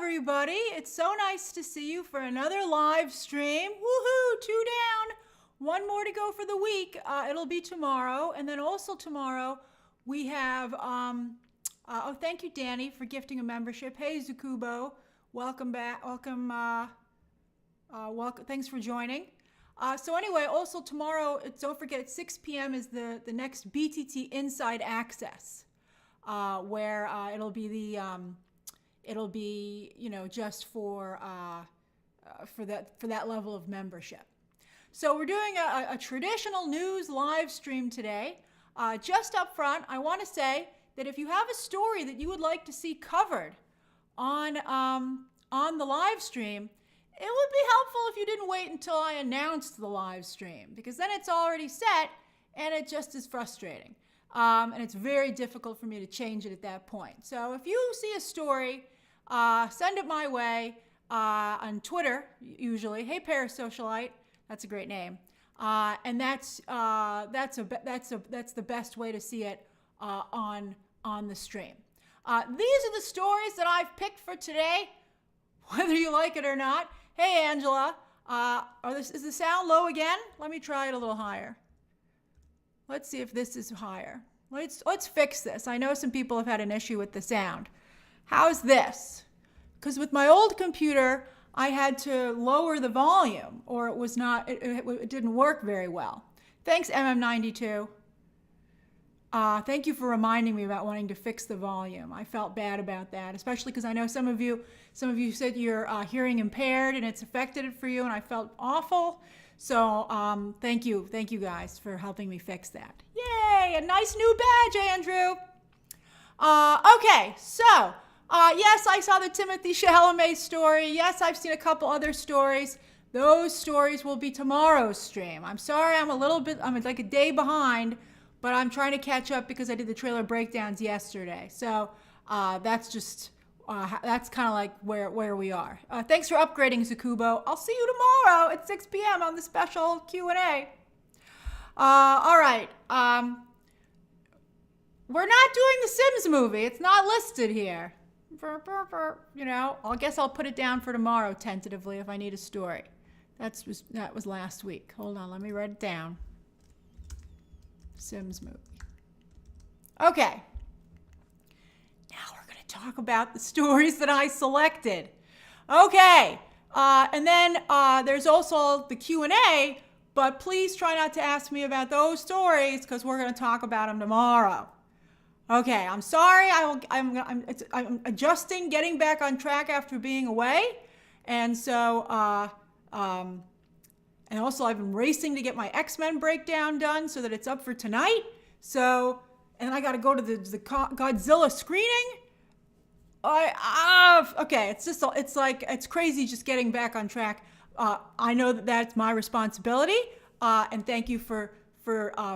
everybody. It's so nice to see you for another live stream. Woohoo, 2 down. One more to go for the week. It'll be tomorrow. And then also tomorrow, we have, thank you, Danny, for gifting a membership. Hey, Zukubo, welcome back. Welcome, thanks for joining. So anyway, also tomorrow, don't forget, at 6 p.m. is the next BTT Inside Access, where it'll be just for that level of membership. So we're doing a traditional news live stream today. Just up front, I want to say that if you have a story that you would like to see covered on the live stream, it would be helpful if you didn't wait until I announced the live stream, because then it's already set and it just is frustrating. And it's very difficult for me to change it at that point. So if you see a story, send it my way on Twitter, usually. Hey, Parasocialite. That's a great name. And that's the best way to see it on the stream. These are the stories that I've picked for today, whether you like it or not. Hey, Angela. Is the sound low again? Let me try it a little higher. Let's see if this is higher. Let's fix this. I know some people have had an issue with the sound. How's this? Because with my old computer, I had to lower the volume, or it was not. It didn't work very well. Thanks, MM92. Thank you for reminding me about wanting to fix the volume. I felt bad about that, especially because I know some of you said you're hearing impaired and it's affected it for you, and I felt awful. So thank you guys for helping me fix that. Yay! A nice new badge, Andrew. Okay, so yes, I saw the Timothy Chalamet story. Yes, I've seen a couple other stories. Those stories will be tomorrow's stream. I'm sorry, I'm like a day behind, but I'm trying to catch up because I did the trailer breakdowns yesterday. So that's kind of like where we are. Thanks for upgrading, Zakubo. I'll see you tomorrow at 6 p.m. on the special Q&A. All right. We're not doing the Sims movie. It's not listed here. I guess I'll put it down for tomorrow tentatively if I need a story. That was last week. Hold on, let me write it down. Sims movie. Okay. Now we're going to talk about the stories that I selected. Okay. And then there's also the Q&A, but please try not to ask me about those stories because we're going to talk about them tomorrow. Okay, I'm sorry. I'm adjusting, getting back on track after being away, and so and also I've been racing to get my X-Men breakdown done so that it's up for tonight. So, and I got to go to the Godzilla screening. Okay, it's crazy just getting back on track. I know that that's my responsibility, and thank you for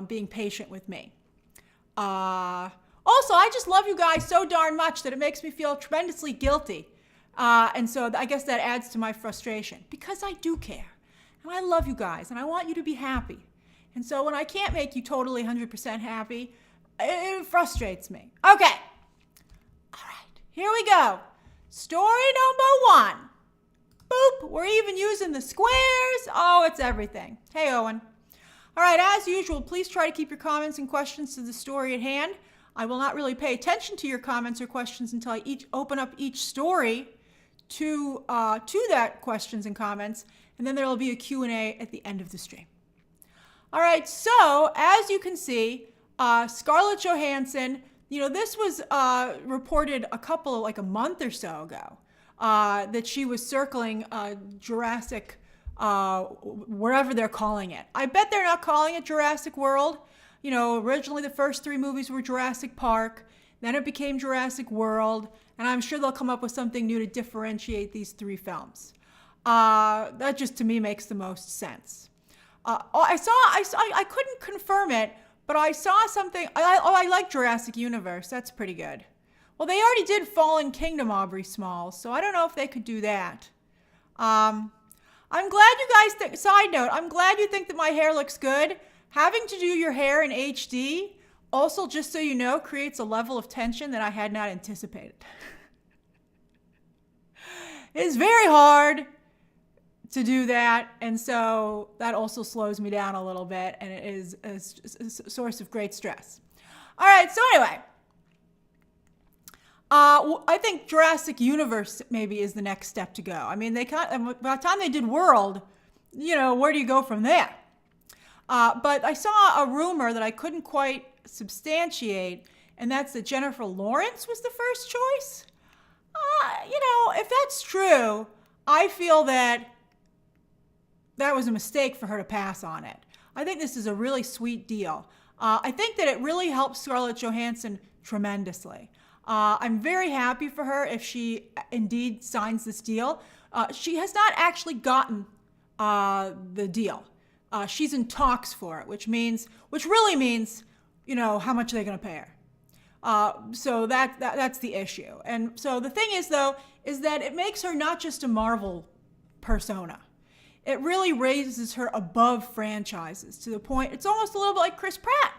being patient with me. Also, I just love you guys so darn much that it makes me feel tremendously guilty. And so I guess that adds to my frustration because I do care. And I love you guys and I want you to be happy. And so when I can't make you totally 100% happy, it frustrates me. Okay. All right, here we go. Story number 1. Boop, we're even using the squares. Oh, it's everything. Hey, Owen. All right, as usual, please try to keep your comments and questions to the story at hand. I will not really pay attention to your comments or questions until I open up each story to that questions and comments, and then there will be a Q&A at the end of the stream. All right, so as you can see, Scarlett Johansson, this was reported a month or so ago, that she was circling Jurassic, wherever they're calling it. I bet they're not calling it Jurassic World. Originally the first 3 movies were Jurassic Park, then it became Jurassic World, and I'm sure they'll come up with something new to differentiate these 3 films. That just to me makes the most sense. I couldn't confirm it, but I saw something. I like Jurassic Universe. That's pretty good. Well, they already did Fallen Kingdom, Aubrey Smalls, so I don't know if they could do that. I'm glad you guys side note, I'm glad you think that my hair looks good. Having to do your hair in HD also, just so you know, creates a level of tension that I had not anticipated. It's very hard to do that, and so that also slows me down a little bit, and it is a source of great stress. All right, so anyway, I think Jurassic Universe maybe is the next step to go. I mean, by the time they did World, where do you go from there? But I saw a rumor that I couldn't quite substantiate, and that's that Jennifer Lawrence was the first choice. If that's true, I feel that was a mistake for her to pass on it. I think this is a really sweet deal. I think that it really helps Scarlett Johansson tremendously. I'm very happy for her if she indeed signs this deal. She has not actually gotten the deal. She's in talks for it, which really means, how much are they going to pay her? So that's the issue. And so the thing is, though, is that it makes her not just a Marvel persona. It really raises her above franchises to the point, it's almost a little bit like Chris Pratt,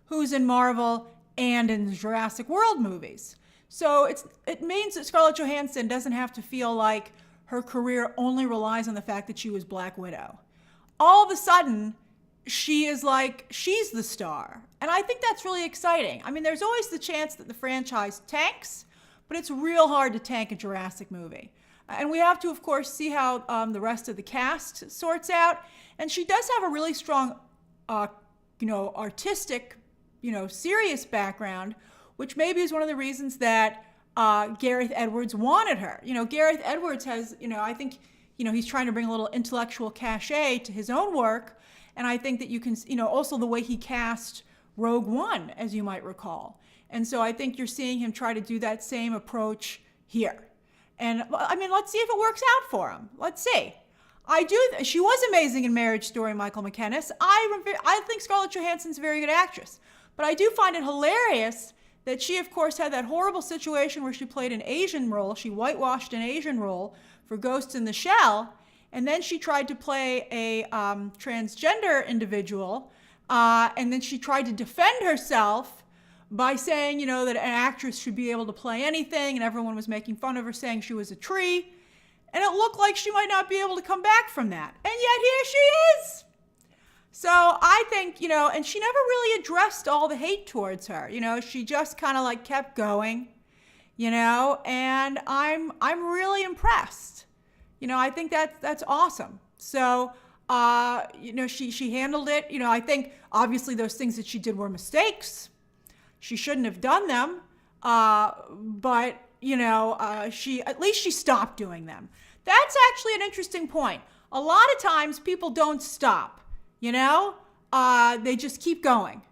who's in Marvel and in the Jurassic World movies. So it means that Scarlett Johansson doesn't have to feel like her career only relies on the fact that she was Black Widow. All of a sudden, she's the star. And I think that's really exciting. I mean, there's always the chance that the franchise tanks, but it's real hard to tank a Jurassic movie. And we have to, of course, see how the rest of the cast sorts out. And she does have a really strong, artistic, serious background, which maybe is one of the reasons that Gareth Edwards wanted her. Gareth Edwards has, I think, he's trying to bring a little intellectual cachet to his own work. And I think that you can, also the way he cast Rogue One, as you might recall. And so I think you're seeing him try to do that same approach here. And I mean, let's see if it works out for him. Let's see. She was amazing in Marriage Story, Michael McKennis. I think Scarlett Johansson's a very good actress. But I do find it hilarious that she, of course, had that horrible situation where she played an Asian role. She whitewashed an Asian role for Ghost in the Shell. And then she tried to play a transgender individual. And then she tried to defend herself by saying, that an actress should be able to play anything. And everyone was making fun of her, saying she was a tree. And it looked like she might not be able to come back from that. And yet here she is. So I think, and she never really addressed all the hate towards her. She just kind of kept going, and I'm really impressed. I think that's awesome. So, she handled it. I think obviously those things that she did were mistakes. She shouldn't have done them. But, at least she stopped doing them. That's actually an interesting point. A lot of times people don't stop. They just keep going.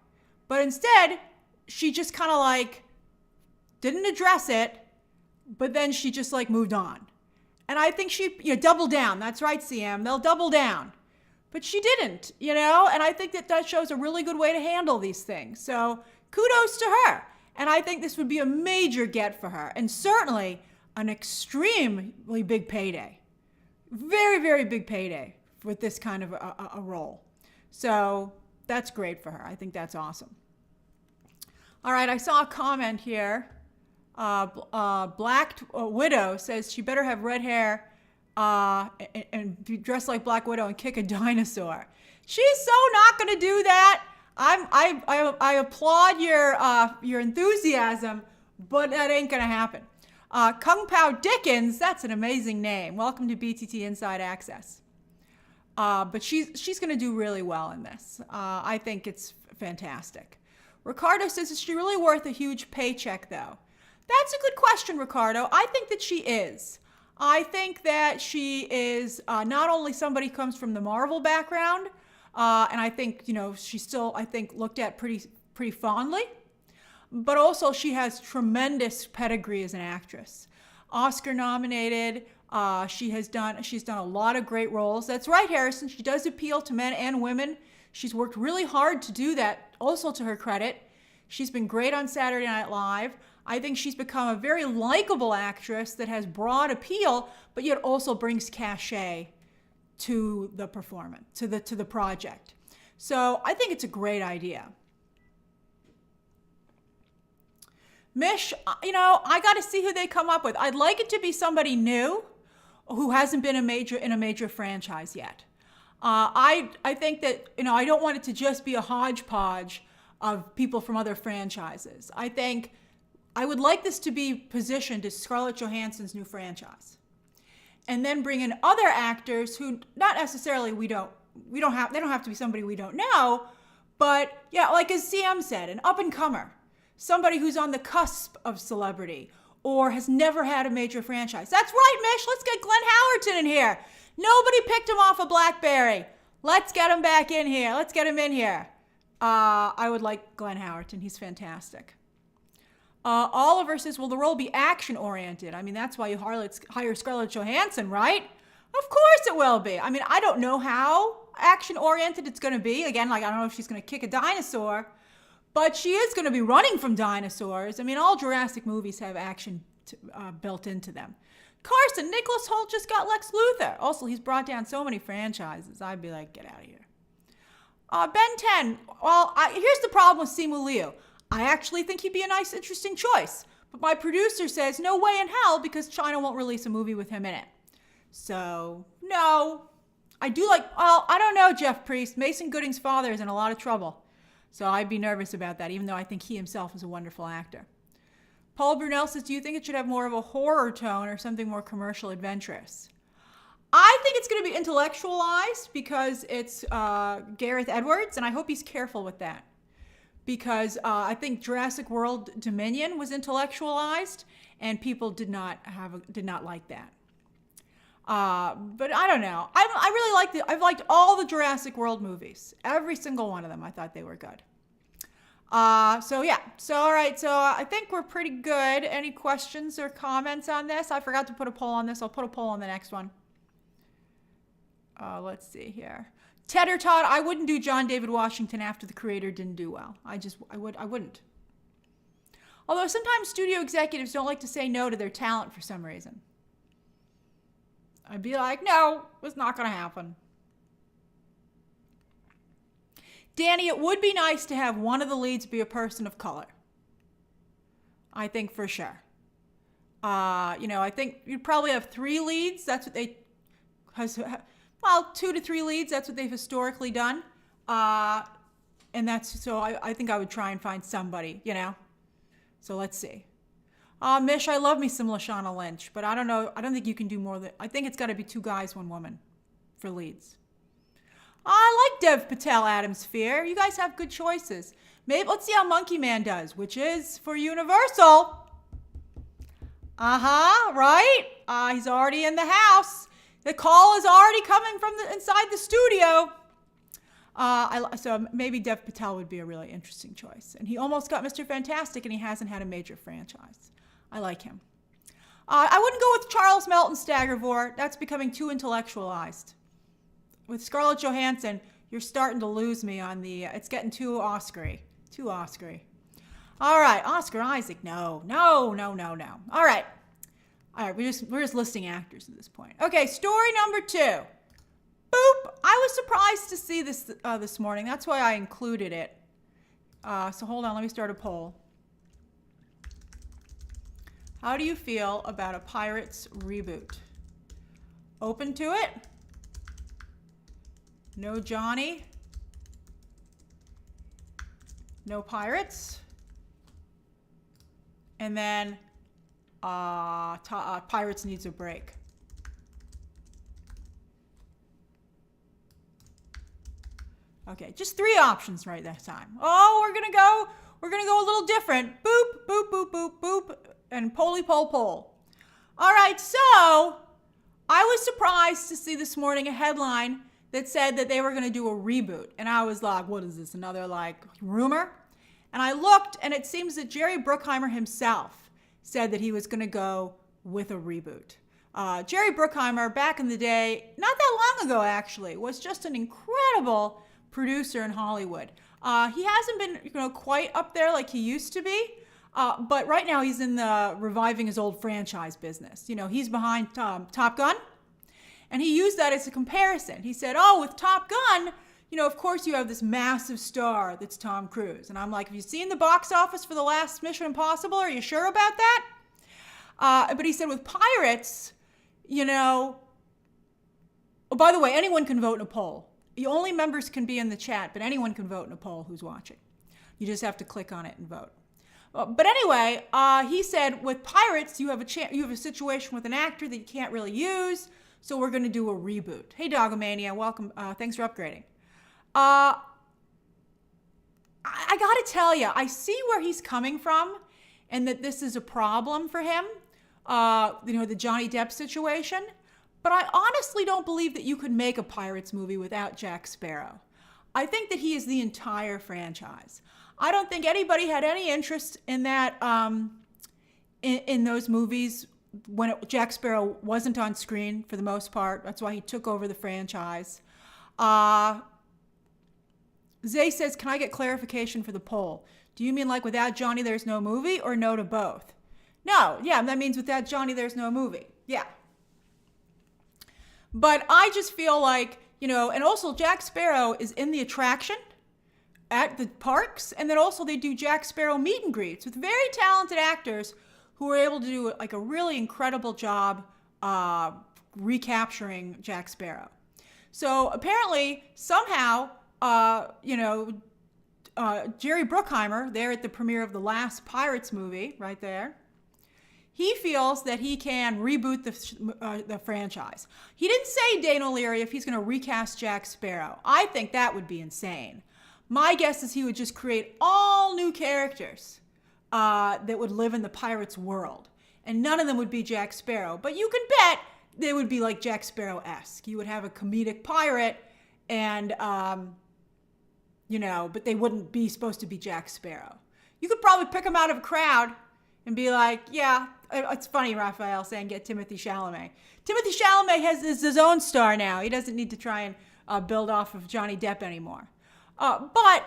But instead, she just kind of didn't address it, but then she just moved on. And I think she doubled down. That's right, CM. They'll double down. But she didn't, and I think that shows a really good way to handle these things. So kudos to her. And I think this would be a major get for her, and certainly an extremely big payday. Very, very big payday with this kind of a role. So that's great for her. I think that's awesome. All right, I saw a comment here. Black Widow says she better have red hair and be dressed like Black Widow and kick a dinosaur. She's so not going to do that. I applaud your enthusiasm, but that ain't going to happen. Kung Pao Dickens, that's an amazing name. Welcome to BTT Inside Access. But she's going to do really well in this. I think it's fantastic. Ricardo says, is she really worth a huge paycheck, though? That's a good question, Ricardo. I think that she is. I think that she is not only somebody who comes from the Marvel background, and I think, she's still, looked at pretty fondly, but also she has tremendous pedigree as an actress. Oscar nominated. She's done a lot of great roles. That's right, Harrison. She does appeal to men and women. She's worked really hard to do that, also to her credit. She's been great on Saturday Night Live. I think she's become a very likable actress that has broad appeal, but yet also brings cachet to the performance, to the project. So I think it's a great idea. Mish, I got to see who they come up with. I'd like it to be somebody new. who hasn't been in a major franchise yet. I think that, I don't want it to just be a hodgepodge of people from other franchises. I think I would like this to be positioned as Scarlett Johansson's new franchise. And then bring in other actors who not necessarily they don't have to be somebody we don't know, but yeah, like as CM said, an up and comer, somebody who's on the cusp of celebrity or has never had a major franchise. That's right, Mish, let's get Glenn Howerton in here. Nobody picked him off a BlackBerry. Let's get him back in here. Let's get him in here. I would like Glenn Howerton. He's fantastic. Oliver says, will the role be action-oriented? I mean, that's why you hire Scarlett Johansson, right? Of course it will be. I mean, I don't know how action-oriented it's going to be. Again, I don't know if she's going to kick a dinosaur, but she is going to be running from dinosaurs. I mean, all Jurassic movies have action built into them. Carson, Nicholas Hoult just got Lex Luthor. Also, he's brought down so many franchises. I'd be like, get out of here. Ben 10, well, here's the problem with Simu Liu. I actually think he'd be a nice, interesting choice. But my producer says, no way in hell, because China won't release a movie with him in it. So, no. I don't know, Jeff Priest. Mason Gooding's father is in a lot of trouble. So I'd be nervous about that, even though I think he himself is a wonderful actor. Paul Brunel says, do you think it should have more of a horror tone or something more commercial adventurous? I think it's going to be intellectualized because it's Gareth Edwards, and I hope he's careful with that. Because I think Jurassic World Dominion was intellectualized, and people did not like that. But I don't know. I really I've liked all the Jurassic World movies. Every single one of them. I thought they were good. So yeah. So all right. So I think we're pretty good. Any questions or comments on this? I forgot to put a poll on this. I'll put a poll on the next one. Let's see here. Tedder Todd, I wouldn't do John David Washington after the creator didn't do well. I wouldn't. Although sometimes studio executives don't like to say no to their talent for some reason. I'd be like, no, it's not going to happen. Danny, it would be nice to have one of the leads be a person of color. I think for sure. I think you'd probably have 3 leads. That's what they... 2 to 3 leads, that's what they've historically done. And I think I would try and find somebody, So let's see. Mish, I love me some Lashana Lynch, but I don't know. I don't think you can do more than, I think it's got to be 2 guys, 1 woman for leads. I like Dev Patel, Adam Sphere. You guys have good choices. Maybe let's see how Monkey Man does, which is for Universal. Right? He's already in the house. The call is already coming from inside the studio. So maybe Dev Patel would be a really interesting choice. And he almost got Mr. Fantastic, and he hasn't had a major franchise. I like him. I wouldn't go with Charles Melton Staggervore. That's becoming too intellectualized. With Scarlett Johansson, you're starting to lose me on it's getting too Oscar-y. Too Oscar-y. All right, Oscar Isaac, no. All right, we're just listing actors at this point. Okay, story number 2. Boop. I was surprised to see this this morning. That's why I included it. So hold on, let me start a poll. How do you feel about a Pirates reboot? Open to it? No Johnny? No Pirates? And then Pirates needs a break. Okay, just 3 options right that time. Oh, we're gonna go a little different. Boop, boop, boop, boop, boop, and poly pole pole. All right, so I was surprised to see this morning a headline that said that they were gonna do a reboot, and I was like, what is this? Another rumor? And I looked, and it seems that Jerry Bruckheimer himself said that he was gonna go with a reboot. Jerry Bruckheimer, back in the day, not that long ago actually, was just an incredible producer in Hollywood. He hasn't been quite up there like he used to be, but right now he's in the reviving his old franchise business. He's behind Top Gun, and he used that as a comparison. He said, with Top Gun, of course you have this massive star that's Tom Cruise. And I'm like, have you seen the box office for the last Mission Impossible? Are you sure about that? But he said with Pirates, you know, oh, by the way, anyone can vote in a poll. Only members can be in the chat, but anyone can vote in a poll who's watching. You just have to click on it and vote. But anyway, he said with Pirates, you have a situation with an actor that you can't really use, so we're going to do a reboot. Hey, Dogomania, welcome. Thanks for upgrading. I got to tell you, I see where he's coming from, and that this is a problem for him. The Johnny Depp situation. But I honestly don't believe that you could make a Pirates movie without Jack Sparrow. I think that he is the entire franchise. I don't think anybody had any interest in that, in those movies when Jack Sparrow wasn't on screen for the most part. That's why he took over the franchise. Zay says, can I get clarification for the poll? Do you mean like without Johnny there's no movie, or no to both? No, yeah, that means without Johnny there's no movie. Yeah. But I just feel like, and also Jack Sparrow is in the attraction at the parks, and then also they do Jack Sparrow meet and greets with very talented actors who are able to do like a really incredible job recapturing Jack Sparrow. So apparently, somehow, Jerry Bruckheimer, there at the premiere of the last Pirates movie, right there, he feels that he can reboot the franchise. He didn't say, Dane O'Leary, if he's going to recast Jack Sparrow. I think that would be insane. My guess is he would just create all new characters that would live in the Pirates world. And none of them would be Jack Sparrow. But you can bet they would be like Jack Sparrow-esque. You would have a comedic pirate and, but they wouldn't be supposed to be Jack Sparrow. You could probably pick them out of a crowd and be like, yeah, it's funny, Raphael saying get Timothy Chalamet. Timothy Chalamet is his own star now. He doesn't need to try and build off of Johnny Depp anymore. So I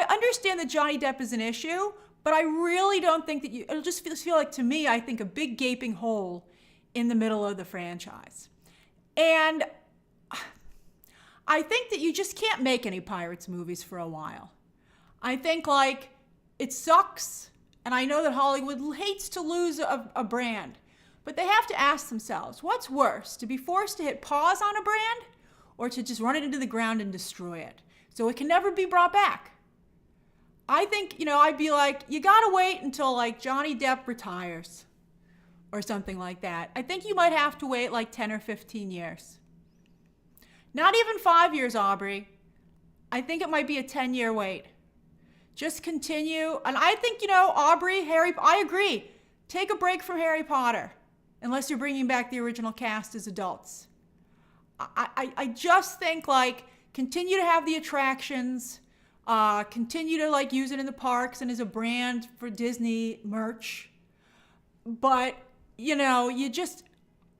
understand that Johnny Depp is an issue, but I really don't think that it'll just feel like, to me, I think a big gaping hole in the middle of the franchise. And I think that you just can't make any Pirates movies for a while. I think it sucks, and I know that Hollywood hates to lose a brand, but they have to ask themselves, what's worse, to be forced to hit pause on a brand or to just run it into the ground and destroy it so it can never be brought back? I think, I'd be like, you gotta wait until Johnny Depp retires or something like that. I think you might have to wait 10 or 15 years. Not even 5 years, Aubrey. I think it might be a 10-year wait. Just continue. And I think, Aubrey, I agree. Take a break from Harry Potter, unless you're bringing back the original cast as adults. I just think, continue to have the attractions, continue to, use it in the parks and as a brand for Disney merch. But,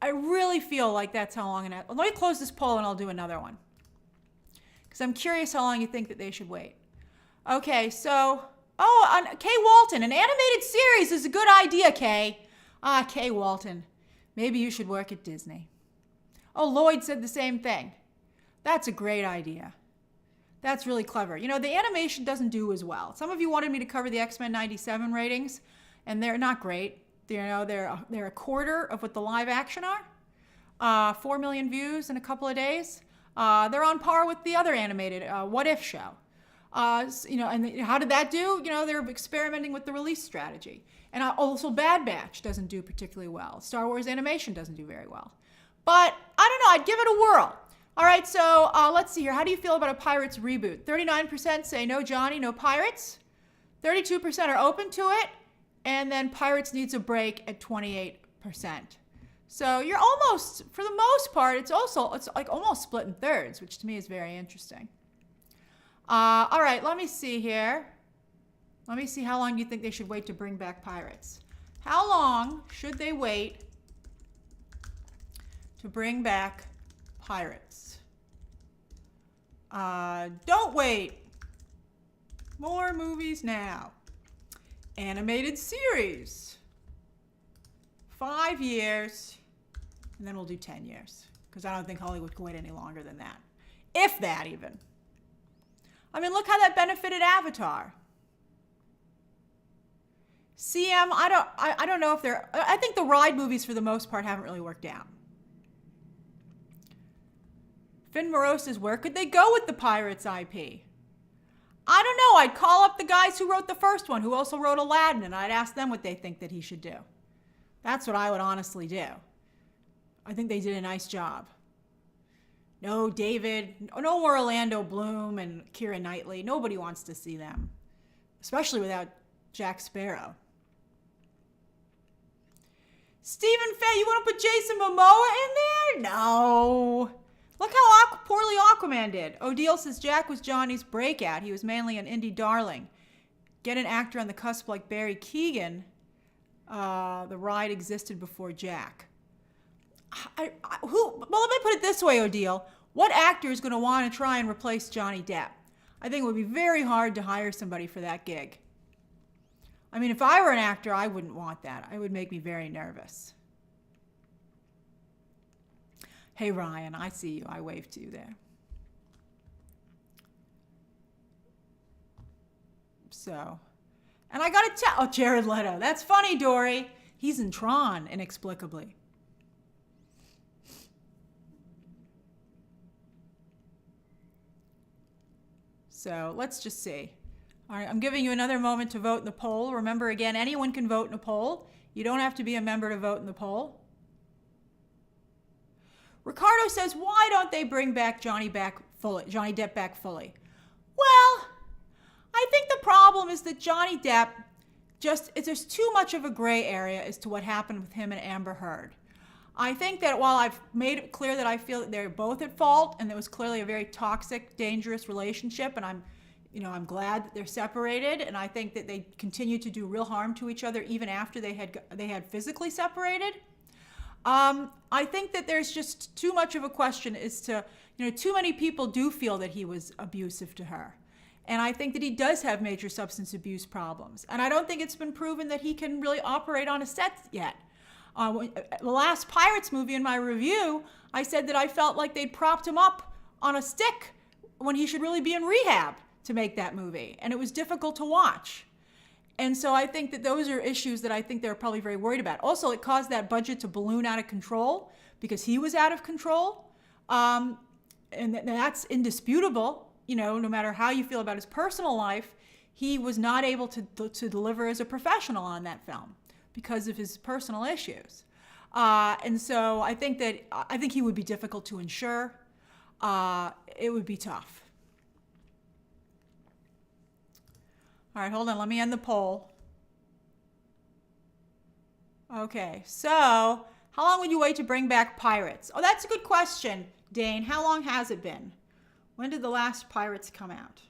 I really feel like that's how long let me close this poll and I'll do another one. Because I'm curious how long you think that they should wait. Okay, so, Kay Walton, an animated series is a good idea, Kay. Kay Walton, maybe you should work at Disney. Oh, Lloyd said the same thing. That's a great idea. That's really clever. The animation doesn't do as well. Some of you wanted me to cover the X-Men 97 ratings, and they're not great. They're a quarter of what the live action are. 4 million views in a couple of days. They're on par with the other animated What If show. And how did that do? They're experimenting with the release strategy. And also Bad Batch doesn't do particularly well. Star Wars animation doesn't do very well. But I don't know, I'd give it a whirl. All right, so let's see here. How do you feel about a Pirates reboot? 39% say no Johnny, no Pirates. 32% are open to it. And then Pirates needs a break at 28%. So you're almost, for the most part, it's almost split in thirds, which to me is very interesting. All right, let me see here. Let me see how long you think they should wait to bring back Pirates. How long should they wait to bring back Pirates? Don't wait. More movies now. Animated series. 5 years. And then we'll do 10 years. Because I don't think Hollywood can wait any longer than that. If that even. I mean, look how that benefited Avatar. CM, I don't know if they're, I think the ride movies for the most part haven't really worked out. Finn Morose says, where could they go with the Pirates IP? I don't know. I'd call up the guys who wrote the first one, who also wrote Aladdin, and I'd ask them what they think that he should do. That's what I would honestly do. I think they did a nice job. No David, no more Orlando Bloom and Keira Knightley. Nobody wants to see them, especially without Jack Sparrow. Stephen Fay, you want to put Jason Momoa in there? No. Look how poorly Aquaman did. Odile says Jack was Johnny's breakout. He was mainly an indie darling. Get an actor on the cusp like Barry Keoghan. The ride existed before Jack. Well, let me put it this way, Odile. What actor is going to want to try and replace Johnny Depp? I think it would be very hard to hire somebody for that gig. I mean, if I were an actor, I wouldn't want that. It would make me very nervous. Hey, Ryan, I see you. I waved to you there. So, and I got to tell, oh, Jared Leto. That's funny, Dory. He's in Tron, inexplicably. So let's just see. All right, I'm giving you another moment to vote in the poll. Remember, again, anyone can vote in a poll. You don't have to be a member to vote in the poll. Ricardo says, why don't they bring back Johnny Depp back fully? Well, I think the problem is that Johnny Depp there's too much of a gray area as to what happened with him and Amber Heard. I think that while I've made it clear that I feel that they're both at fault and there was clearly a very toxic, dangerous relationship, and I'm glad that they're separated, and I think that they continue to do real harm to each other even after they had physically separated. I think that there's just too much of a question as to, too many people do feel that he was abusive to her. And I think that he does have major substance abuse problems. And I don't think it's been proven that he can really operate on a set yet. The last Pirates movie in my review, I said that I felt like they'd propped him up on a stick when he should really be in rehab to make that movie. And it was difficult to watch. And so I think that those are issues that I think they're probably very worried about. Also, it caused that budget to balloon out of control because he was out of control. And that's indisputable. No matter how you feel about his personal life, he was not able to deliver as a professional on that film because of his personal issues. And so I think he would be difficult to insure. It would be tough. All right, hold on. Let me end the poll. Okay, so how long would you wait to bring back Pirates? Oh, that's a good question, Dane. How long has it been? When did the last Pirates come out?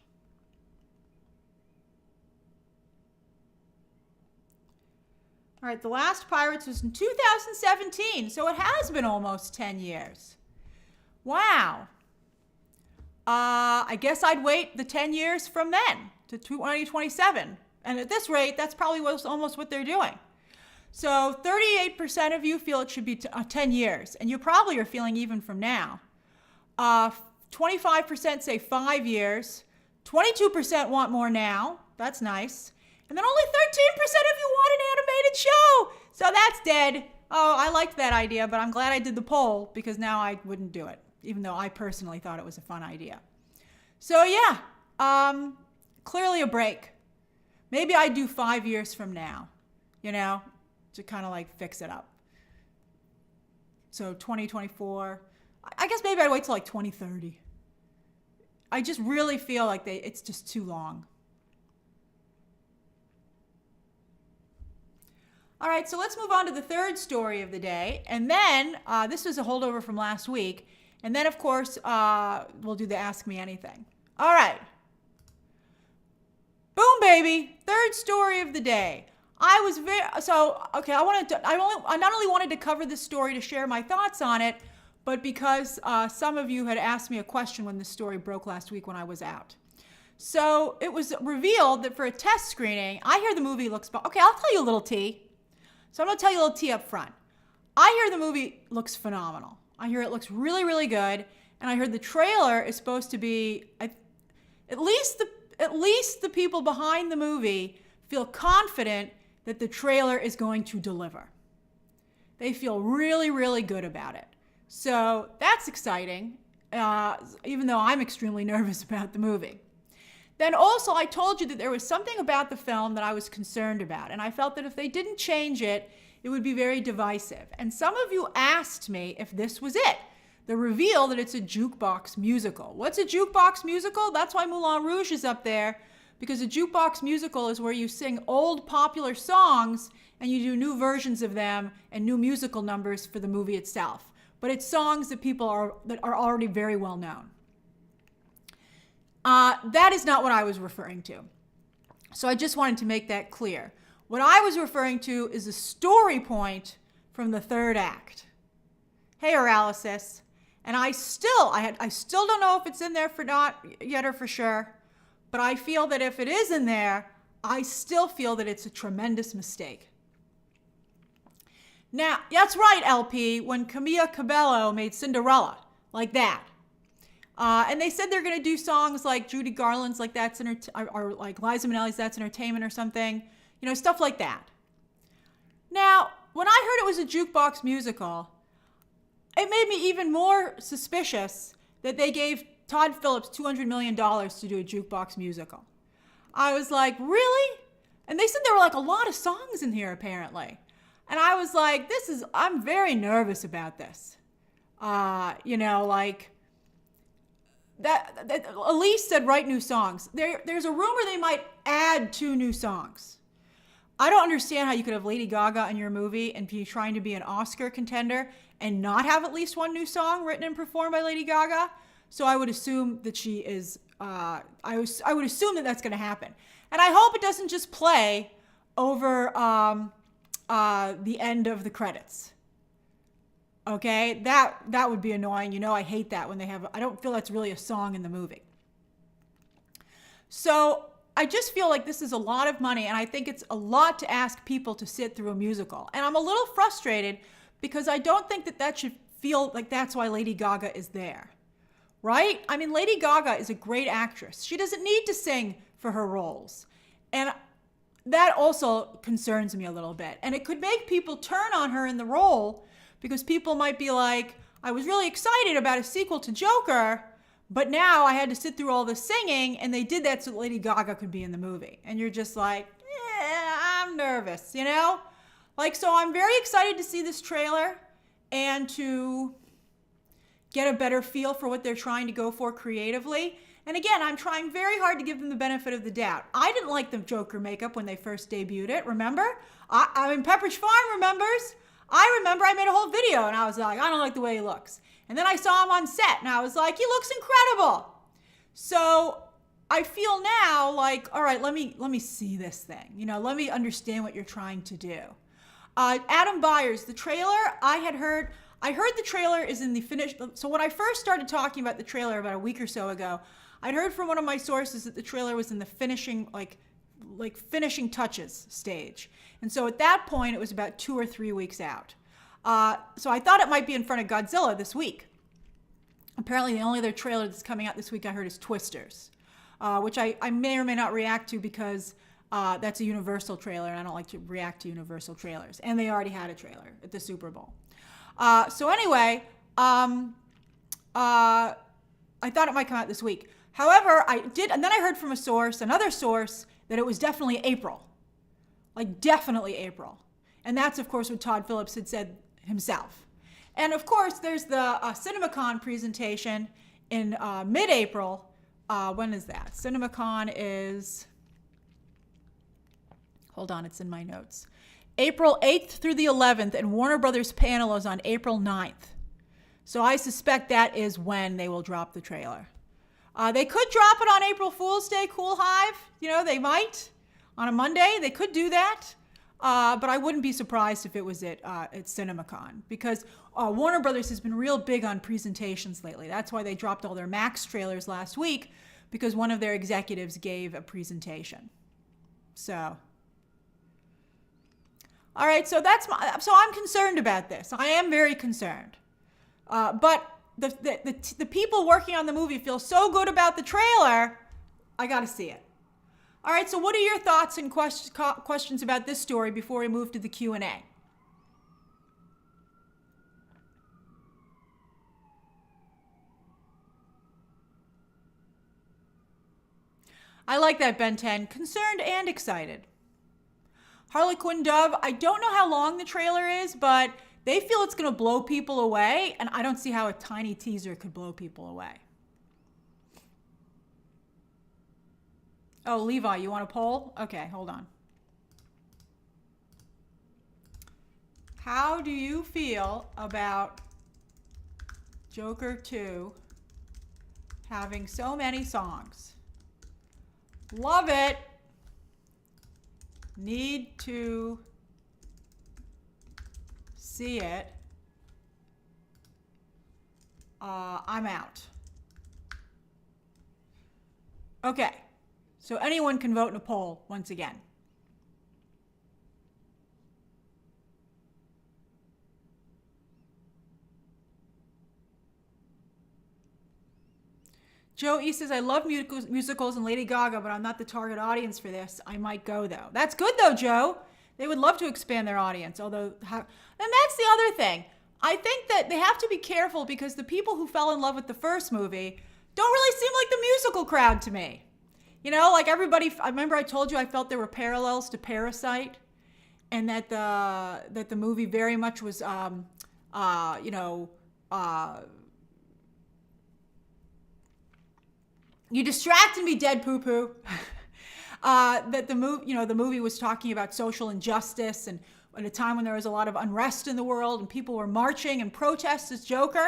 All right, the last Pirates was in 2017, so it has been almost 10 years. Wow. I guess I'd wait the 10 years from then to 2027. And at this rate, that's probably almost what they're doing. So 38% of you feel it should be 10 years. And you probably are feeling even from now. 25% say 5 years. 22% want more now. That's nice. And then only 13% of you want an animated show. So that's dead. Oh, I liked that idea, but I'm glad I did the poll because now I wouldn't do it, even though I personally thought it was a fun idea. So yeah, clearly a break. Maybe I'd do 5 years from now, to kind of like fix it up. So 2024, I guess maybe I'd wait till like 2030. I just really feel like it's just too long. All right, so let's move on to the third story of the day. And then, this was a holdover from last week. And then, of course, we'll do the Ask Me Anything. All right. Boom, baby. Third story of the day. I not only wanted to cover this story to share my thoughts on it, but because some of you had asked me a question when this story broke last week when I was out. So it was revealed that for a test screening, I hear the movie looks... Okay, I'll tell you a little tea. So I'm going to tell you a little tea up front. I hear the movie looks phenomenal. I hear it looks really, really good. And I heard the trailer is supposed to be... At least the people behind the movie feel confident that the trailer is going to deliver. They feel really, really good about it. So that's exciting, even though I'm extremely nervous about the movie. Then also, I told you that there was something about the film that I was concerned about, and I felt that if they didn't change it, it would be very divisive. And some of you asked me if this was it, the reveal that it's a jukebox musical. What's a jukebox musical? That's why Moulin Rouge is up there, because a jukebox musical is where you sing old popular songs and you do new versions of them and new musical numbers for the movie itself. But it's songs that that are already very well known. That is not what I was referring to. So I just wanted to make that clear. What I was referring to is a story point from the third act. Hey, Aralysis. And I still don't know if it's in there for not yet or for sure, but I feel that if it is in there, I still feel that it's a tremendous mistake. Now, that's right, LP, when Camila Cabello made Cinderella, like that. And they said they're going to do songs like Judy Garland's like That's or like Liza Minnelli's That's Entertainment or something, stuff like that. Now, when I heard it was a jukebox musical, it made me even more suspicious that they gave Todd Phillips $200 million to do a jukebox musical. I was like, really? And they said there were like a lot of songs in here apparently. And I was like, I'm very nervous about this. That Elise said write new songs. There's a rumor they might add 2 new songs. I don't understand how you could have Lady Gaga in your movie and be trying to be an Oscar contender and not have at least 1 new song written and performed by Lady Gaga. So I would assume that she is, I would assume that that's going to happen. And I hope it doesn't just play over the end of the credits. Okay, that would be annoying. I hate that when I don't feel that's really a song in the movie. So I just feel like this is a lot of money, and I think it's a lot to ask people to sit through a musical. And I'm a little frustrated because I don't think that should feel like that's why Lady Gaga is there, right? I mean, Lady Gaga is a great actress. She doesn't need to sing for her roles. And that also concerns me a little bit. And it could make people turn on her in the role because people might be like, I was really excited about a sequel to Joker, but now I had to sit through all the singing, and they did that so Lady Gaga could be in the movie. And you're just like, I'm nervous, So I'm very excited to see this trailer and to get a better feel for what they're trying to go for creatively. And again, I'm trying very hard to give them the benefit of the doubt. I didn't like the Joker makeup when they first debuted it, remember? I mean, Pepperidge Farm remembers. I remember I made a whole video and I was like, I don't like the way he looks. And then I saw him on set and I was like, he looks incredible. So I feel now like, all right, let me see this thing. Let me understand what you're trying to do. Adam Byers, the trailer, I heard the trailer is in the finished. So when I first started talking about the trailer about a week or so ago, I'd heard from one of my sources that the trailer was in the finishing, like finishing touches stage. And so at that point, it was about 2 or 3 weeks out. So I thought it might be in front of Godzilla this week. Apparently, the only other trailer that's coming out this week I heard is Twisters, which I may or may not react to because that's a Universal trailer, and I don't like to react to Universal trailers. And they already had a trailer at the Super Bowl. So anyway, I thought it might come out this week. However, I did, and then I heard from another source, that it was definitely April. Like definitely April. And that's, of course, what Todd Phillips had said himself. And of course, there's the CinemaCon presentation in mid-April. When is that? CinemaCon is, hold on, it's in my notes. April 8th through the 11th, and Warner Brothers panel is on April 9th. So I suspect that is when they will drop the trailer. They could drop it on April Fool's Day, Cool Hive. They might. On a Monday, they could do that. But I wouldn't be surprised if it was at CinemaCon, because Warner Brothers has been real big on presentations lately. That's why they dropped all their Max trailers last week, because one of their executives gave a presentation. So, all right, so I'm concerned about this. I am very concerned. But the people working on the movie feel so good about the trailer, I got to see it. All right, so what are your thoughts and questions about this story before we move to the Q&A? I like that, Ben 10. Concerned and excited. Harley Quinn Dove, I don't know how long the trailer is, but they feel it's going to blow people away, and I don't see how a tiny teaser could blow people away. Oh, Levi, you want a poll? Okay, hold on. How do you feel about Joker 2 having so many songs? Love it. Need to see it. I'm out. Okay. So anyone can vote in a poll once again. Joe E says, I love musicals and Lady Gaga, but I'm not the target audience for this. I might go, though. That's good, though, Joe. They would love to expand their audience. Although, and that's the other thing. I think that they have to be careful because the people who fell in love with the first movie don't really seem like the musical crowd to me. You know, like everybody, I remember I told you I felt there were parallels to Parasite and that the movie very much was, you distracted me, dead poo-poo. That the movie was talking about social injustice and at a time when there was a lot of unrest in the world and people were marching and protests as Joker.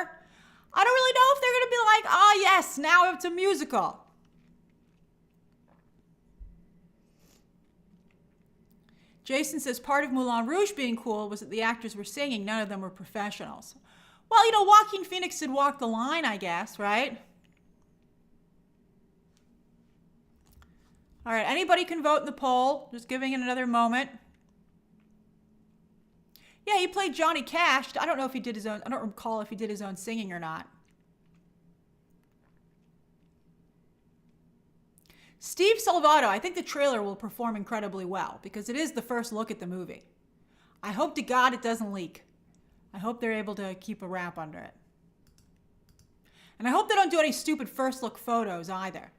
I don't really know if they're going to be like, ah, yes, now it's a musical. Jason says part of Moulin Rouge being cool was that the actors were singing. None of them were professionals. Well, you know, Joaquin Phoenix did walk the line, I guess, right? All right, anybody can vote in the poll. Just giving it another moment. Yeah, he played Johnny Cash. I don't know if he did his own, I don't recall if he did his own singing or not. Steve Salvato, I think the trailer will perform incredibly well because it is the first look at the movie. I hope to God it doesn't leak. I hope they're able to keep a wrap under it. And I hope they don't do any stupid first look photos either,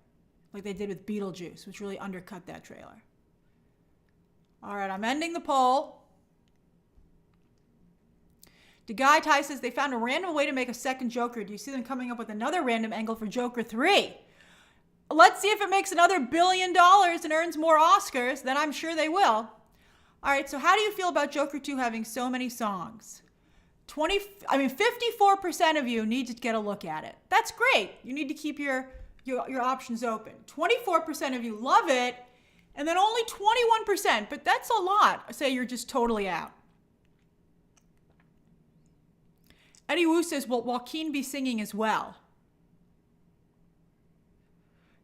like they did with Beetlejuice, which really undercut that trailer. All right, I'm ending the poll. Guy Ty says they found a random way to make a second Joker. Do you see them coming up with another random angle for Joker 3? Let's see if it makes another $1 billion and earns more Oscars. Then I'm sure they will. All right, so how do you feel about Joker 2 having so many songs? 54% of you need to get a look at it. That's great. You need to keep your options open. 24% of you love it, and then only 21%, but that's a lot, say you're just totally out. Eddie Wu says, will Joaquin be singing as well?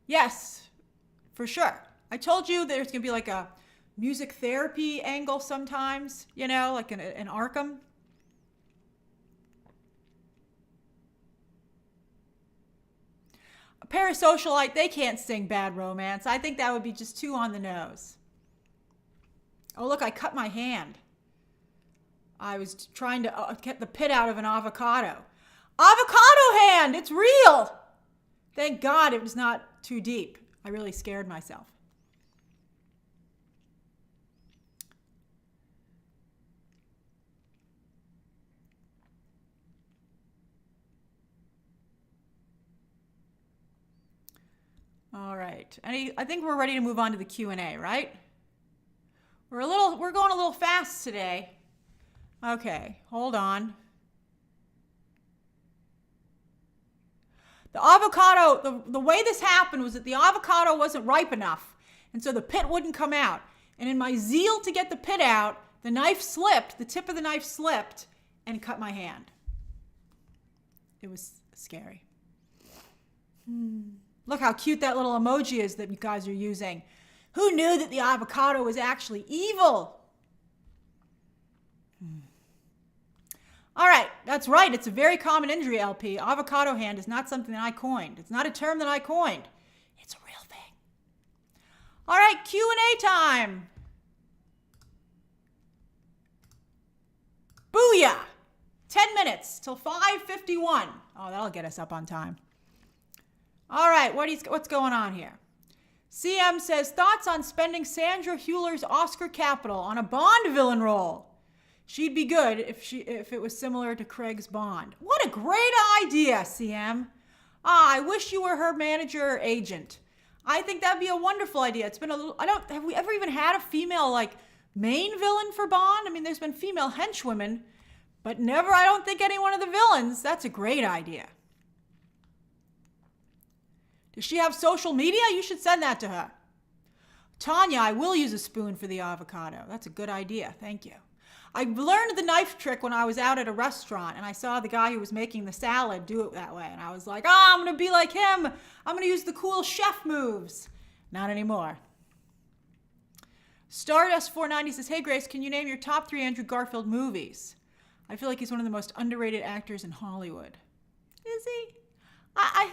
Yes, for sure. I told you there's going to be like a music therapy angle sometimes, you know, like an Arkham. A Parasocialite, they can't sing Bad Romance. I think that would be just too on the nose. Oh, look, I cut my hand. I was trying to get the pit out of an avocado. Avocado hand! It's real! Thank God it was not too deep. I really scared myself. All right. I think we're ready to move on to the Q&A, right? We're going a little fast today. Okay, hold on. The avocado, the way this happened was that the avocado wasn't ripe enough, and so the pit wouldn't come out. And in my zeal to get the pit out, the knife slipped, the tip of the knife slipped, and cut my hand. It was scary. Look how cute that little emoji is that you guys are using. Who knew that the avocado was actually evil? All right, that's right. It's a very common injury, LP. Avocado hand is not something that I coined. It's not a term that I coined. It's a real thing. All right, Q&A time. Booyah! 10 minutes till 5:51. Oh, that'll get us up on time. All right, what's going on here? CM says, thoughts on spending Sandra Hüller's Oscar capital on a Bond villain role? She'd be good if it was similar to Craig's Bond. What a great idea, CM. I wish you were her manager or agent. I think that'd be a wonderful idea. It's been have we ever even had a female main villain for Bond? I mean, there's been female henchwomen, but never, I don't think, any one of the villains. That's a great idea. Does she have social media? You should send that to her. Tanya, I will use a spoon for the avocado. That's a good idea. Thank you. I learned the knife trick when I was out at a restaurant and I saw the guy who was making the salad do it that way. And I was like, I'm going to be like him. I'm going to use the cool chef moves. Not anymore. Stardust 490 says, hey, Grace, can you name your top 3 Andrew Garfield movies? I feel like he's one of the most underrated actors in Hollywood. Is he?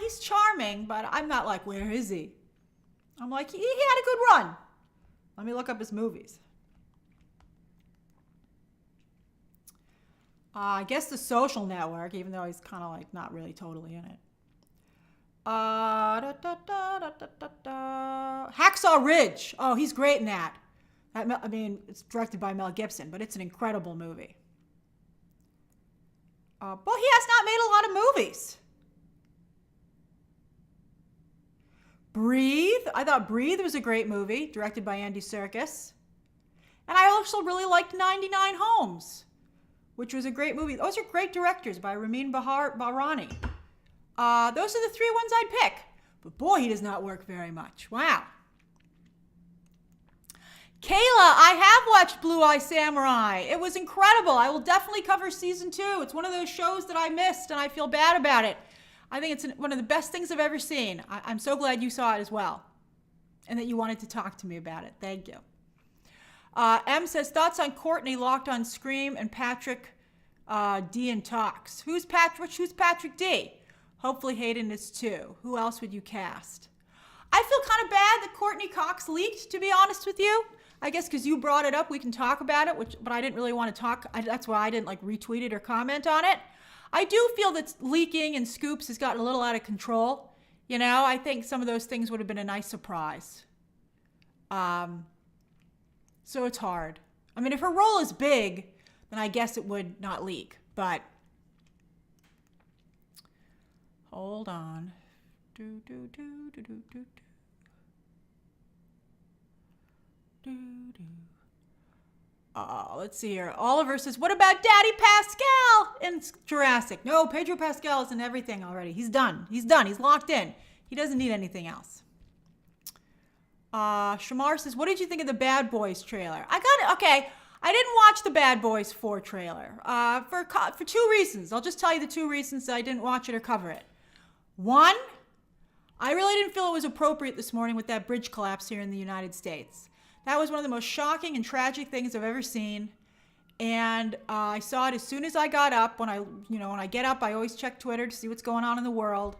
He's charming, but I'm not like, where is he? I'm like, he had a good run. Let me look up his movies. I guess The Social Network, even though he's kind of not really totally in it. Hacksaw Ridge. Oh, he's great in that. It's directed by Mel Gibson, but it's an incredible movie. But he has not made a lot of movies. Breathe. I thought Breathe was a great movie, directed by Andy Serkis. And I also really liked 99 Homes, which was a great movie. Those are great directors by Ramin Bahrani. Those are the 3 ones I'd pick. But boy, he does not work very much. Wow. Kayla, I have watched Blue Eye Samurai. It was incredible. I will definitely cover season 2. It's one of those shows that I missed, and I feel bad about it. I think it's one of the best things I've ever seen. I'm so glad you saw it as well, and that you wanted to talk to me about it. Thank you. M says, thoughts on Courtney locked on Scream and Patrick D in talks. Who's Patrick D? Hopefully Hayden is too. Who else would you cast? I feel kind of bad that Courtney Cox leaked, to be honest with you. I guess because you brought it up, we can talk about it, but I didn't really want to talk. That's why I didn't retweet it or comment on it. I do feel that leaking and scoops has gotten a little out of control. I think some of those things would have been a nice surprise. So it's hard. If her role is big, then I guess it would not leak. But hold on. Let's see here. Oliver says, what about Daddy Pascal in Jurassic? No, Pedro Pascal is in everything already. He's done. He's locked in. He doesn't need anything else. Shamar says, what did you think of the Bad Boys trailer? Okay. I didn't watch the Bad Boys 4 trailer for 2 reasons. I'll just tell you the 2 reasons I didn't watch it or cover it. 1, I really didn't feel it was appropriate this morning with that bridge collapse here in the United States. That was one of the most shocking and tragic things I've ever seen. And I saw it as soon as I got up. When I get up, I always check Twitter to see what's going on in the world.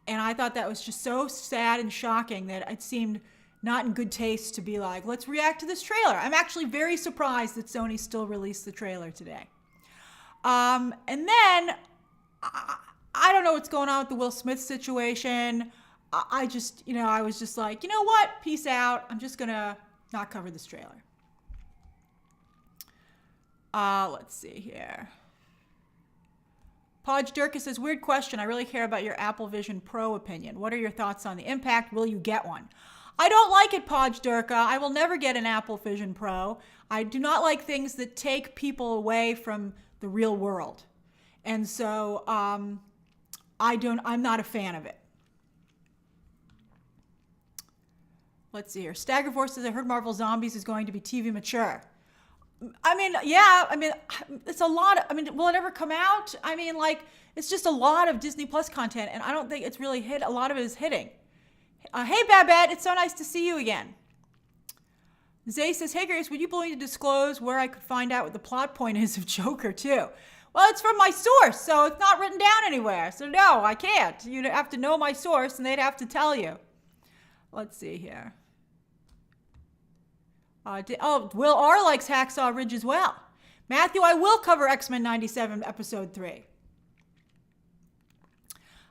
And I thought that was just so sad and shocking that it seemed not in good taste to be like, let's react to this trailer. I'm actually very surprised that Sony still released the trailer today. And then, I don't know what's going on with the Will Smith situation. I was just like, you know what? Peace out. I'm just going to not cover this trailer. Let's see here. Podge Durka says, weird question. I really care about your Apple Vision Pro opinion. What are your thoughts on the impact? Will you get one? I don't like it, Podge Durka. I will never get an Apple Vision Pro. I do not like things that take people away from the real world. And so I'm not a fan of it. Let's see here. Staggerforce says, I heard Marvel Zombies is going to be TV mature. It's a lot. Will it ever come out? It's just a lot of Disney Plus content, and I don't think it's really hit. A lot of it is hitting. Hey, Babette, it's so nice to see you again. Zay says, hey, Grace, would you be willing to disclose where I could find out what the plot point is of Joker 2? Well, it's from my source, so it's not written down anywhere. So no, I can't. You'd have to know my source, and they'd have to tell you. Let's see here. Will R. likes Hacksaw Ridge as well. Matthew, I will cover X-Men 97 Episode 3.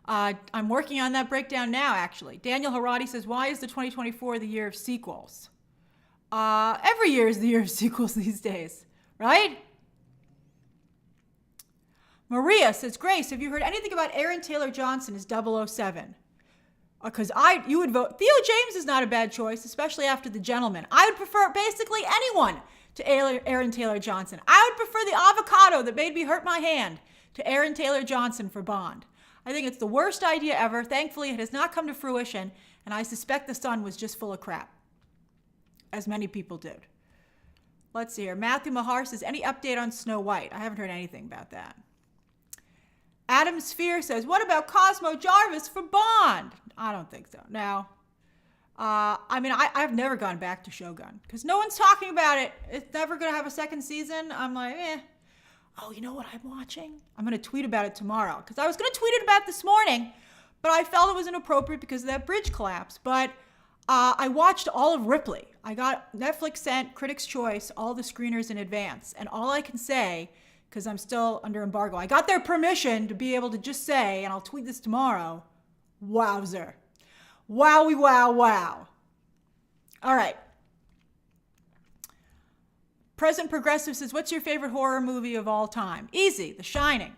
I'm working on that breakdown now, actually. Daniel Haradi says, why is the 2024 the year of sequels? Every year is the year of sequels these days, right? Maria says, Grace, have you heard anything about Aaron Taylor Johnson as 007? Because you would vote. Theo James is not a bad choice, especially after The Gentleman. I would prefer basically anyone to Aaron Taylor Johnson. I would prefer the avocado that made me hurt my hand to Aaron Taylor Johnson for Bond. I think it's the worst idea ever. Thankfully, it has not come to fruition, and I suspect the Sun was just full of crap, as many people did. Let's see here. Matthew Mahar says, any update on Snow White? I haven't heard anything about that. Adam Sphere says, what about Cosmo Jarvis for Bond? I don't think so. No. I've never gone back to Shogun because no one's talking about it. It's never going to have a second season. I'm like, Oh, you know what I'm watching? I'm going to tweet about it tomorrow because I was going to tweet it about this morning, but I felt it was inappropriate because of that bridge collapse. But I watched all of Ripley. I got Netflix sent Critics' Choice, all the screeners in advance. And all I can say, because I'm still under embargo, I got their permission to be able to just say, and I'll tweet this tomorrow, wowzer. Wowie, wow, wow. All right. Present Progressive says, what's your favorite horror movie of all time? Easy, The Shining.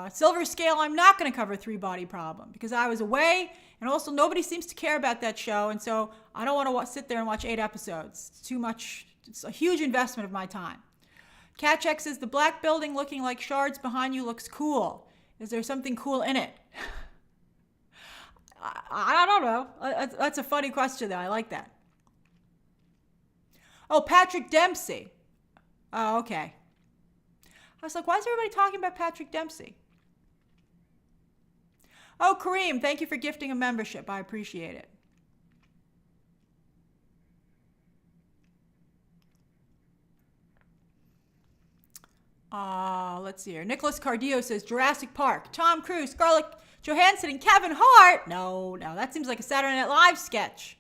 Silver Scale, I'm not going to cover Three Body Problem because I was away, and also nobody seems to care about that show, and so I don't want to sit there and watch 8 episodes. It's too much. It's a huge investment of my time. Catcheck says, the black building looking like shards behind you looks cool. Is there something cool in it? I don't know. That's a funny question, though. I like that. Oh, Patrick Dempsey. Oh, okay. I was like, why is everybody talking about Patrick Dempsey? Oh, Kareem, thank you for gifting a membership. I appreciate it. Let's see here. Nicholas Cardillo says, Jurassic Park, Tom Cruise, Scarlett Johansson, and Kevin Hart. No, that seems like a Saturday Night Live sketch.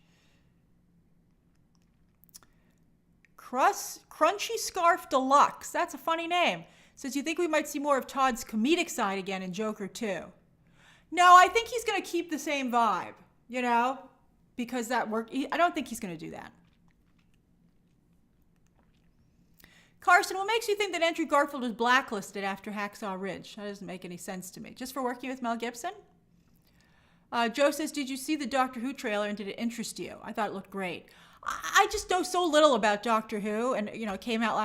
Crunchy Scarf Deluxe. That's a funny name. Says, you think we might see more of Todd's comedic side again in Joker 2? No, I think he's going to keep the same vibe, because that worked. I don't think he's going to do that. Carson, what makes you think that Andrew Garfield was blacklisted after Hacksaw Ridge? That doesn't make any sense to me. Just for working with Mel Gibson? Joe says, did you see the Doctor Who trailer and did it interest you? I thought it looked great. I just know so little about Doctor Who, and it came out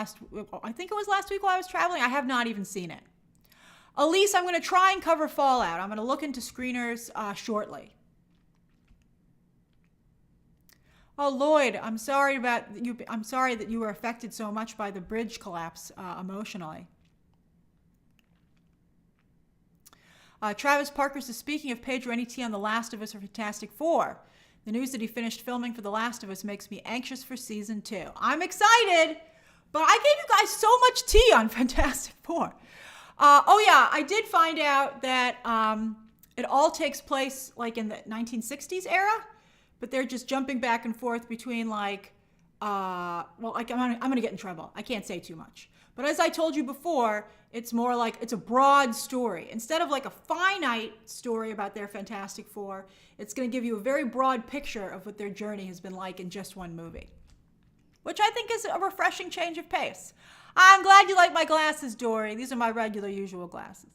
I think it was last week while I was traveling. I have not even seen it. Elise, I'm going to try and cover Fallout. I'm going to look into screeners shortly. Oh, Lloyd, I'm sorry that you were affected so much by the bridge collapse emotionally. Travis Parker says, speaking of Pedro N.E.T. on The Last of Us or Fantastic Four, the news that he finished filming for The Last of Us makes me anxious for season 2. I'm excited, but I gave you guys so much tea on Fantastic Four. I did find out that it all takes place like in the 1960s era, but they're just jumping back and forth between I'm going to get in trouble. I can't say too much. But as I told you before, it's more like it's a broad story. Instead of like a finite story about their Fantastic Four, it's going to give you a very broad picture of what their journey has been like in just one movie, which I think is a refreshing change of pace. I'm glad you like my glasses, Dory. These are my regular, usual glasses.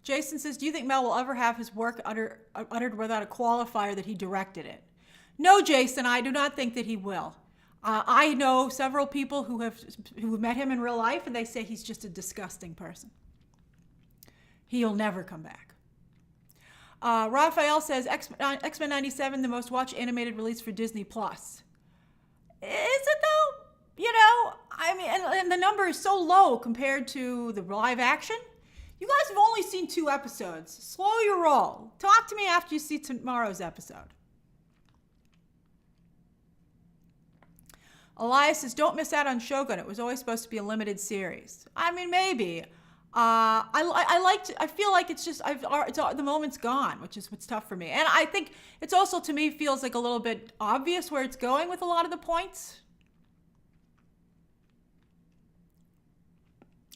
Jason says, do you think Mel will ever have his work uttered without a qualifier that he directed it? No, Jason, I do not think that he will. I know several people who have met him in real life, and they say he's just a disgusting person. He'll never come back. Raphael says, X-Men 97, the most watched animated release for Disney+. Is it though? And the number is so low compared to the live action. You guys have only seen 2 episodes. Slow your roll. Talk to me after you see tomorrow's episode. Elias says, don't miss out on Shogun. It was always supposed to be a limited series. Maybe. I feel like it's just, the moment's gone, which is what's tough for me. And I think it's also, to me, feels like a little bit obvious where it's going with a lot of the points.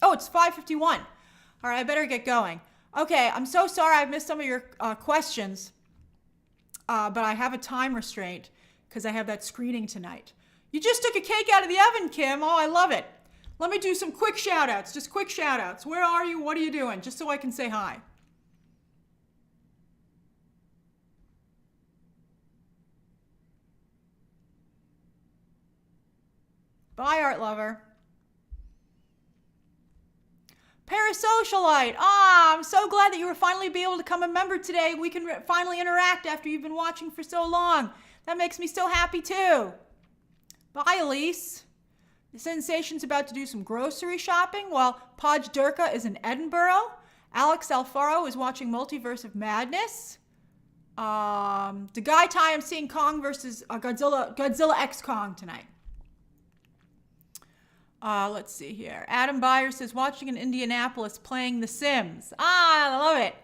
Oh, it's 5:51. All right, I better get going. Okay, I'm so sorry I've missed some of your questions, but I have a time restraint because I have that screening tonight. You just took a cake out of the oven, Kim. Oh, I love it. Let me do some quick shout outs, just quick shout outs. Where are you? What are you doing? Just so I can say hi. Bye, Art Lover. Parasocialite. I'm so glad that you were finally be able to come a member today. We can finally interact after you've been watching for so long. That makes me so happy too. Bye, Elise. The Sensation's about to do some grocery shopping while Podge Durka is in Edinburgh. Alex Alfaro is watching Multiverse of Madness. The Guy Tie, I'm seeing Kong versus Godzilla X Kong tonight. Let's see here. Adam Byer says, watching in Indianapolis playing The Sims. I love it.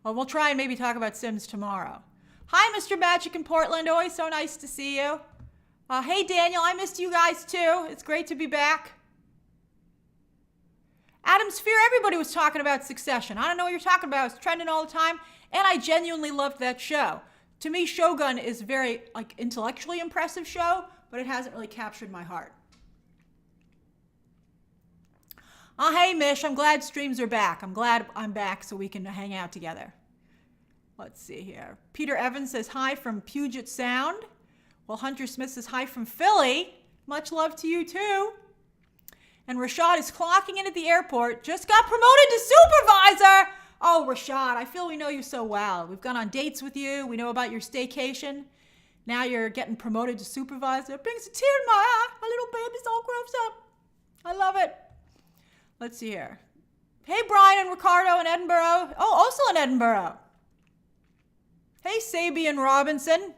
Well, we'll try and maybe talk about Sims tomorrow. Hi, Mr. Magic in Portland. Always so nice to see you. Hey, Daniel, I missed you guys too. It's great to be back. Adam's Fear, everybody was talking about Succession. I don't know what you're talking about. It's trending all the time. And I genuinely loved that show. To me, Shogun is very intellectually impressive show, but it hasn't really captured my heart. Hey, Mish, I'm glad streams are back. I'm glad I'm back so we can hang out together. Let's see here. Peter Evans says hi from Puget Sound. Well, Hunter Smith says hi from Philly. Much love to you, too. And Rashad is clocking in at the airport. Just got promoted to supervisor. Oh, Rashad, I feel we know you so well. We've gone on dates with you. We know about your staycation. Now you're getting promoted to supervisor. It brings a tear in my eye. My little baby's all grown up. I love it. Let's see here. Hey, Brian and Ricardo in Edinburgh. Oh, also in Edinburgh. Hey, Sabian Robinson.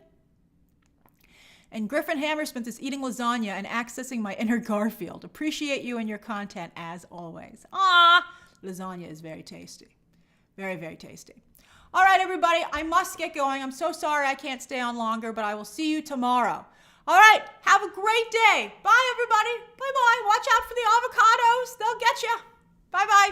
And Griffin Hammersmith is eating lasagna and accessing my inner Garfield. Appreciate you and your content as always. Lasagna is very tasty. Very, very tasty. All right, everybody, I must get going. I'm so sorry I can't stay on longer, but I will see you tomorrow. All right, have a great day. Bye, everybody. Bye-bye. Watch out for the avocados. They'll get you. Bye-bye.